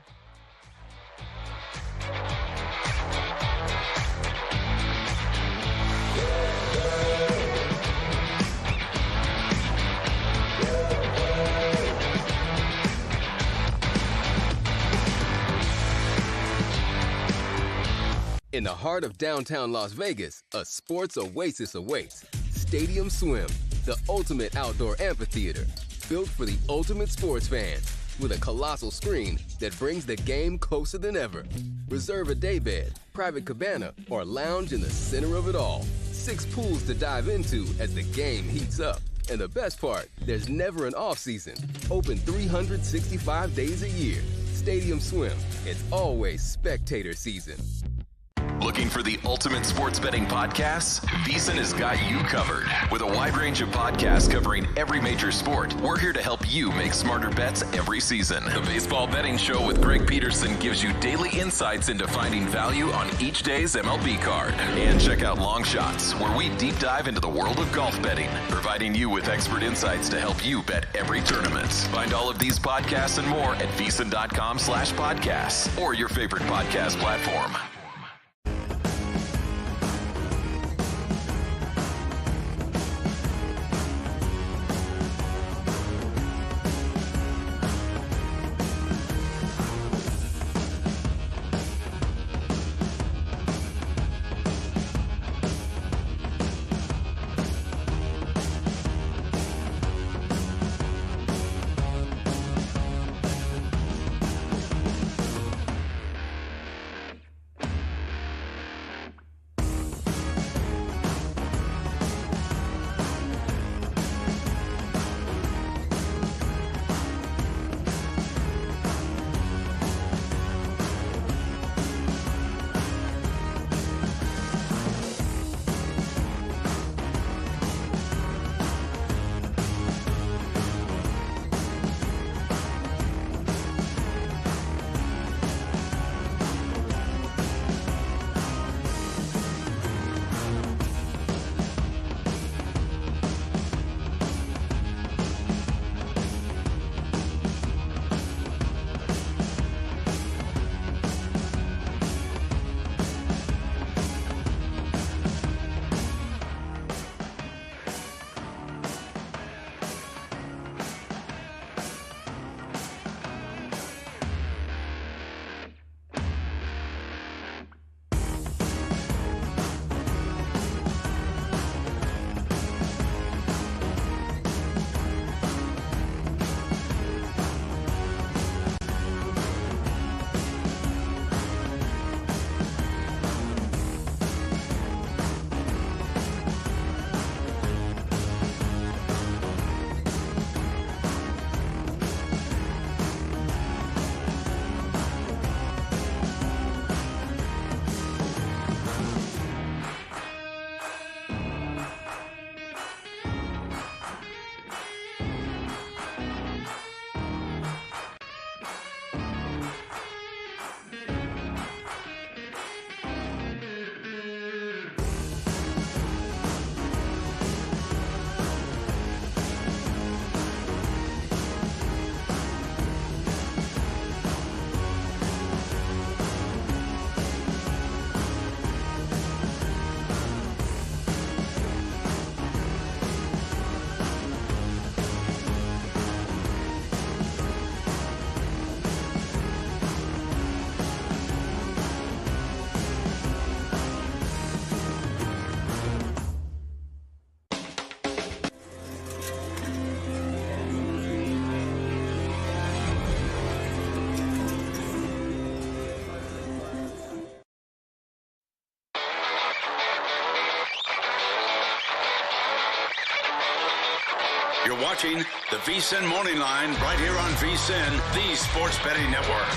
In the heart of downtown Las Vegas, a sports oasis awaits. Stadium Swim, the ultimate outdoor amphitheater, built for the ultimate sports fan, with a colossal screen that brings the game closer than ever. Reserve a daybed, private cabana, or lounge in the center of it all. 6 pools to dive into as the game heats up. And the best part, there's never an off-season. Open 365 days a year. Stadium Swim, it's always spectator season. Looking for the ultimate sports betting podcasts? VSiN has got you covered. With a wide range of podcasts covering every major sport, we're here to help you make smarter bets every season. The Baseball Betting Show with Greg Peterson gives you daily insights into finding value on each day's MLB card. And check out Long Shots, where we deep dive into the world of golf betting, providing you with expert insights to help you bet every tournament. Find all of these podcasts and more at VSiN.com/podcasts or your favorite podcast platform. You're watching the VSiN Morning Line right here on VSiN, the Sports Betting Network.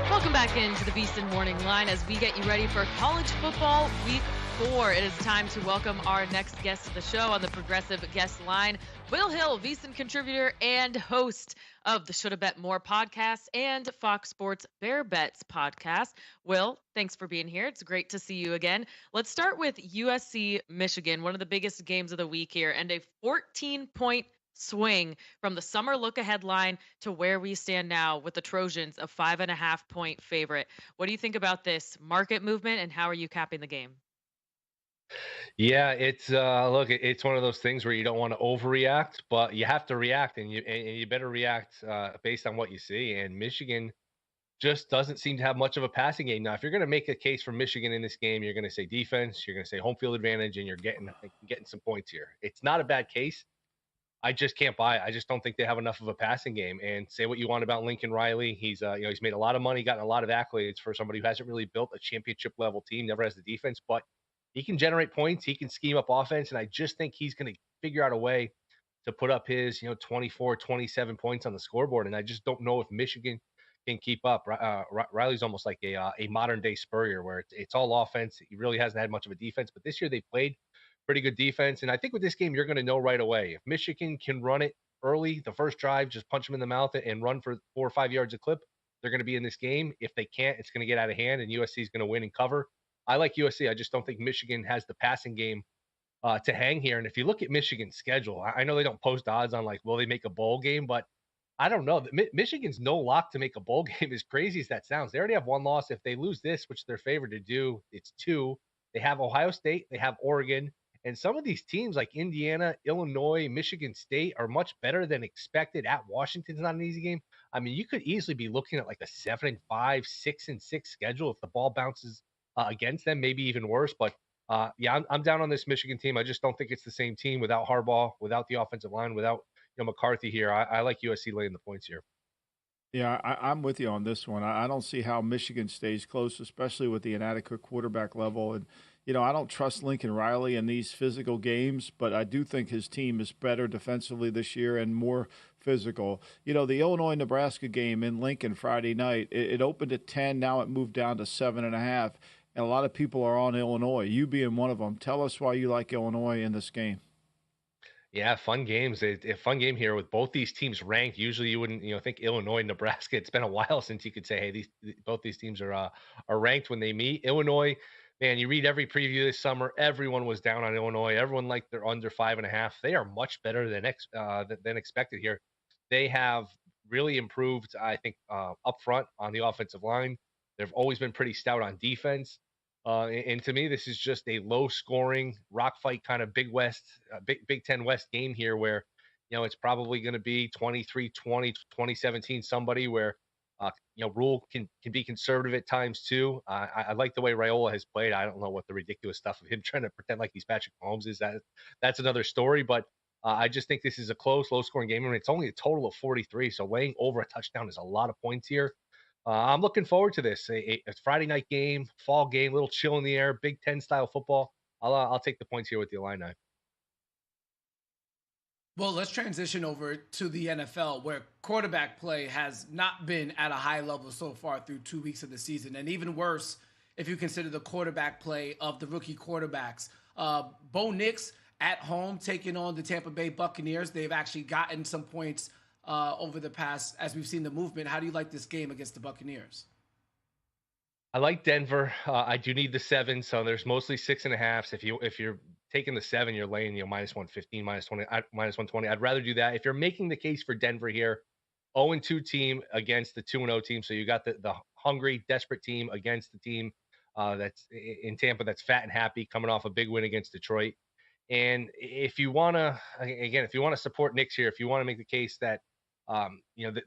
Welcome back into the VSiN Morning Line as we get you ready for college football week 4. It is time to welcome our next guest to the show on the Progressive Guest Line, Will Hill, VSiN contributor and host of the Shoulda Bet More podcast and Fox Sports Bear Bets podcast. Will, thanks for being here. It's great to see you again. Let's start with USC Michigan, one of the biggest games of the week here, and a 14-point swing from the summer look ahead line to where we stand now with the Trojans a 5.5-point favorite. What do you think about this market movement, and how are you capping the game? Yeah, it's look, it's one of those things where you don't want to overreact, but you have to react, and you better react based on what you see. And Michigan just doesn't seem to have much of a passing game. Now, if you're going to make a case for Michigan in this game, you're going to say defense, you're going to say home field advantage, and you're getting some points here. It's not a bad case. I just can't buy it. I just don't think they have enough of a passing game. And say what you want about Lincoln Riley, he's he's made a lot of money, gotten a lot of accolades for somebody who hasn't really built a championship level team, never has the defense, but he can generate points. He can scheme up offense. And I just think he's going to figure out a way to put up his, 24, 27 points on the scoreboard. And I just don't know if Michigan can keep up. Riley's almost like a modern day Spurrier, where it's all offense. He really hasn't had much of a defense, but this year they played pretty good defense. And I think with this game, you're going to know right away. If Michigan can run it early, the first drive, just punch them in the mouth and run for 4 or 5 yards a clip, they're going to be in this game. If they can't, it's going to get out of hand, and USC is going to win and cover. I like USC. I just don't think Michigan has the passing game to hang here. And if you look at Michigan's schedule, I know they don't post odds on will they make a bowl game, but I don't know. Michigan's no lock to make a bowl game, as crazy as that sounds. They already have one loss. If they lose this, which they're favored to do, it's 2. They have Ohio State. They have Oregon. And some of these teams like Indiana, Illinois, Michigan State are much better than expected. At Washington's not an easy game. I mean, you could easily be looking at a 7-5, 6-6 schedule if the ball bounces against them, maybe even worse. But yeah, I'm down on this Michigan team. I just don't think it's the same team without Harbaugh, without the offensive line, without McCarthy here. I like USC laying the points here. Yeah, I'm with you on this one. I don't see how Michigan stays close, especially with the inadequate quarterback level. And, I don't trust Lincoln Riley in these physical games, but I do think his team is better defensively this year and more physical. The Illinois-Nebraska game in Lincoln Friday night, it opened at 10. Now it moved down to 7.5. And a lot of people are on Illinois, you being one of them. Tell us why you like Illinois in this game. Yeah, fun games. A fun game here with both these teams ranked. Usually you wouldn't, think Illinois, Nebraska. It's been a while since you could say, hey, both these teams are ranked when they meet. Illinois, man, you read every preview this summer. Everyone was down on Illinois. Everyone liked they're under 5.5. They are much better than expected here. They have really improved, I think, up front on the offensive line. They've always been pretty stout on defense. And to me, this is just a low-scoring, rock fight kind of Big Ten West game here where, it's probably going to be 23-20, 2017, somebody where, Rule can be conservative at times too. I like the way Raiola has played. I don't know what the ridiculous stuff of him trying to pretend like he's Patrick Mahomes is. That's another story. But I just think this is a close, low-scoring game. I mean, it's only a total of 43, so laying over a touchdown is a lot of points here. I'm looking forward to this. A Friday night game, fall game, little chill in the air, Big Ten style football. I'll take the points here with the Illini. Well, let's transition over to the NFL, where quarterback play has not been at a high level so far through 2 weeks of the season, and even worse if you consider the quarterback play of the rookie quarterbacks. Bo Nix at home taking on the Tampa Bay Buccaneers. They've actually gotten some points over the past, as we've seen the movement. How do you like this game against the Buccaneers? I like Denver. I do need the 7, so there's mostly 6.5. If you're taking the 7, you're laying minus 115, minus 120. I'd rather do that. If you're making the case for Denver here, 0-2 team against the 2-0 team, so you got the hungry, desperate team against the team that's in Tampa that's fat and happy, coming off a big win against Detroit. And if you want to support Knicks here, if you want to make the case that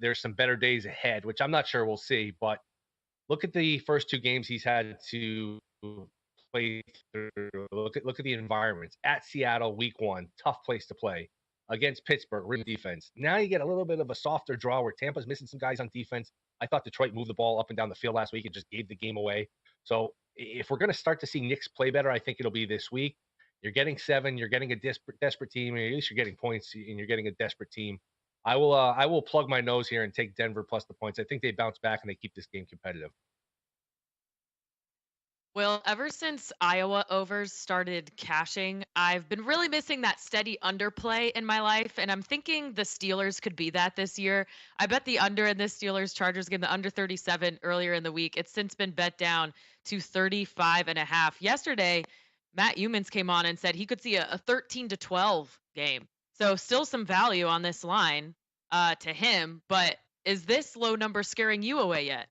there's some better days ahead, which I'm not sure we'll see, but look at the first 2 games he's had to play through. Look at the environments. At Seattle, week 1, tough place to play. Against Pittsburgh, rim defense. Now you get a little bit of a softer draw where Tampa's missing some guys on defense. I thought Detroit moved the ball up and down the field last week and just gave the game away. So if we're going to start to see Knicks play better, I think it'll be this week. You're getting 7. You're getting a desperate team, or at least you're getting points, and you're getting a desperate team. I will plug my nose here and take Denver plus the points. I think they bounce back and they keep this game competitive. Well, ever since Iowa overs started cashing, I've been really missing that steady underplay in my life, and I'm thinking the Steelers could be that this year. I bet the under in this Steelers-Chargers game, the under 37 earlier in the week. It's since been bet down to 35.5. Yesterday, Matt Humans came on and said he could see a 13-12 game. So still some value on this line to him, but is this low number scaring you away yet?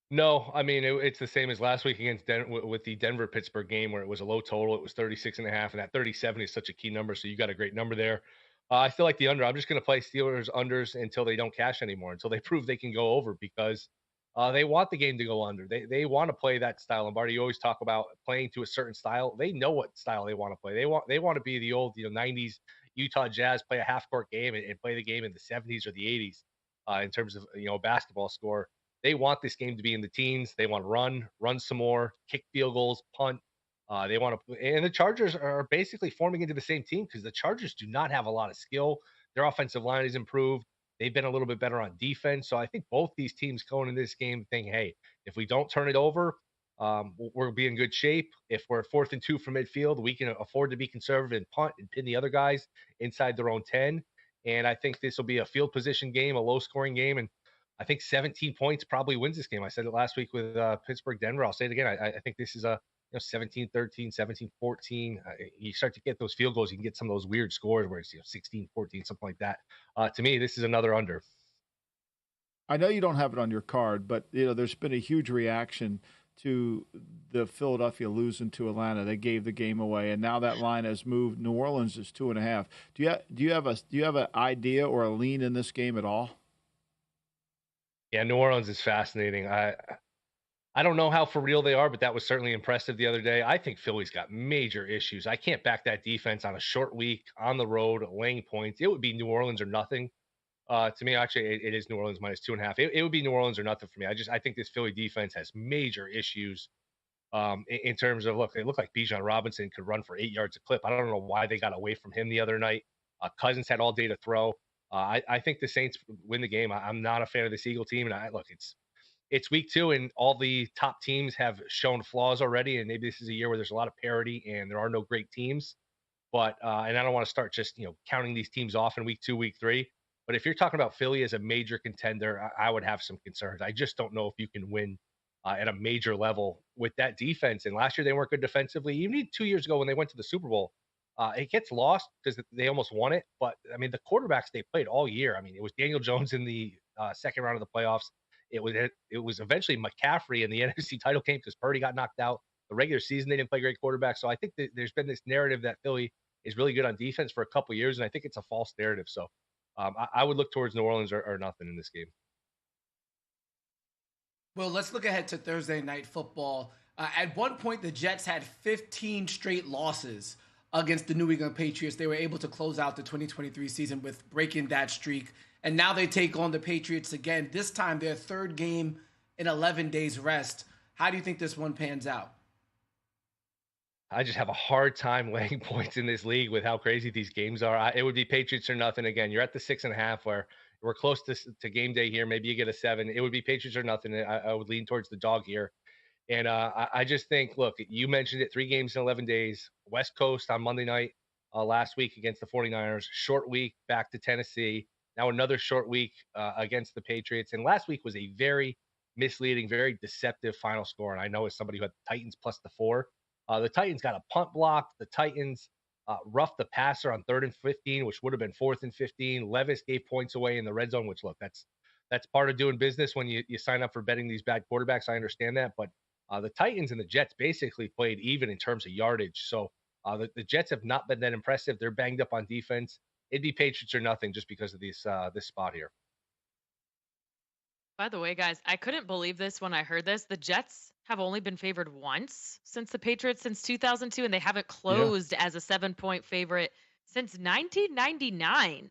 No, I mean, it's the same as last week against with the Denver-Pittsburgh game where it was a low total. It was 36.5, and that 37 is such a key number, so you got a great number there. I feel like the under. I'm just going to play Steelers unders until they don't cash anymore, until they prove they can go over, because they want the game to go under. They want to play that style. Lombardi, you always talk about playing to a certain style. They know what style they want to play. They want to be the old 90s Utah Jazz, play a half-court game and play the game in the 70s or the 80s in terms of basketball score. They want this game to be in the teens. They want to run some more, kick field goals, punt. They want to, and the Chargers are basically forming into the same team because the Chargers do not have a lot of skill. Their offensive line is improved. They've been a little bit better on defense. So I think both these teams going into this game think, hey, if we don't turn it over, we'll be in good shape. If we're 4th and 2 from midfield, we can afford to be conservative and punt and pin the other guys inside their own 10. And I think this will be a field position game, a low-scoring game, and I think 17 points probably wins this game. I said it last week with Pittsburgh, Denver. I'll say it again. I think this is a 17-13, 17-14. You start to get those field goals. You can get some of those weird scores where it's 16-14, something like that. To me, this is another under. I know you don't have it on your card, but there's been a huge reaction to the Philadelphia losing to Atlanta. They gave the game away, and now that line has moved. New Orleans is 2.5. Do you have an idea or a lean in this game at all? Yeah, New Orleans is fascinating. I don't know how for real they are, but that was certainly impressive the other day. I think Philly's got major issues. I can't back that defense on a short week, on the road, laying points. It would be New Orleans or nothing. To me, actually, it is New Orleans minus 2.5. It would be New Orleans or nothing for me. I think this Philly defense has major issues in terms of, they look like Bijan Robinson could run for 8 yards a clip. I don't know why they got away from him the other night. Cousins had all day to throw. I think the Saints win the game. I'm not a fan of this Eagle team, and it's week 2, and all the top teams have shown flaws already. And maybe this is a year where there's a lot of parity and there are no great teams. But and I don't want to start just counting these teams off in week 2, week 3. But if you're talking about Philly as a major contender, I would have some concerns. I just don't know if you can win at a major level with that defense. And last year they weren't good defensively. Even 2 years ago when they went to the Super Bowl. It gets lost because they almost won it. But, I mean, the quarterbacks they played all year. I mean, it was Daniel Jones in the second round of the playoffs. It was eventually McCaffrey in the NFC title game because Purdy got knocked out. The regular season, they didn't play great quarterbacks. So I think that there's been this narrative that Philly is really good on defense for a couple of years, and I think it's a false narrative. So I would look towards New Orleans or nothing in this game. Well, let's look ahead to Thursday Night Football. At one point, the Jets had 15 straight losses against the New England Patriots. They were able to close out the 2023 season with breaking that streak. And now they take on the Patriots again. This time, their third game in 11 days rest. How do you think this one pans out? I just have a hard time laying points in this league with how crazy these games are. It would be Patriots or nothing. Again, you're at the 6.5 where we're close to game day here. Maybe you get a 7. It would be Patriots or nothing. I would lean towards the dog here. And I just think, look, you mentioned it, 3 games in 11 days, West Coast on Monday night last week against the 49ers, short week back to Tennessee, now another short week against the Patriots. And last week was a very misleading, very deceptive final score. And I know as somebody who had the Titans plus the 4, the Titans got a punt block. The Titans roughed the passer on 3rd and 15, which would have been 4th and 15. Levis gave points away in the red zone, which, look, that's part of doing business when you sign up for betting these bad quarterbacks. I understand that. But the Titans and the Jets basically played even in terms of yardage. So the Jets have not been that impressive. They're banged up on defense. It'd be Patriots or nothing just because of this spot here. By the way, guys, I couldn't believe this when I heard this. The Jets have only been favored once since the Patriots since 2002, and they haven't closed as a 7-point favorite since 1999.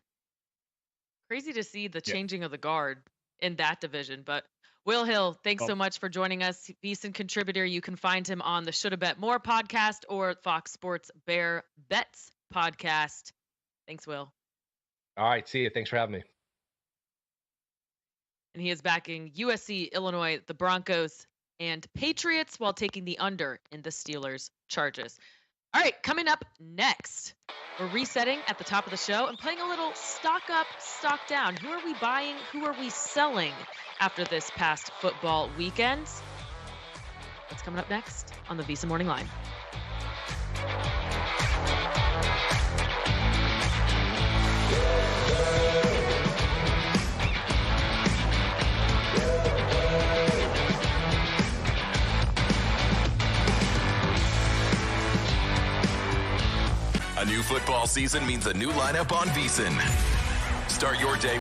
Crazy to see the changing of the guard in that division, but Will Hill, thanks so much for joining us. VSiN contributor. You can find him on the Shoulda Bet More podcast or Fox Sports Bear Bets podcast. Thanks, Will. All right. See you. Thanks for having me. And he is backing USC, Illinois, the Broncos, and Patriots while taking the under in the Steelers Chargers. All right, coming up next, we're resetting at the top of the show and playing a little stock up, stock down. Who are we buying? Who are we selling after this past football weekend? That's coming up next on the VSiN Morning Line. A new football season means a new lineup on VSiN. Start your day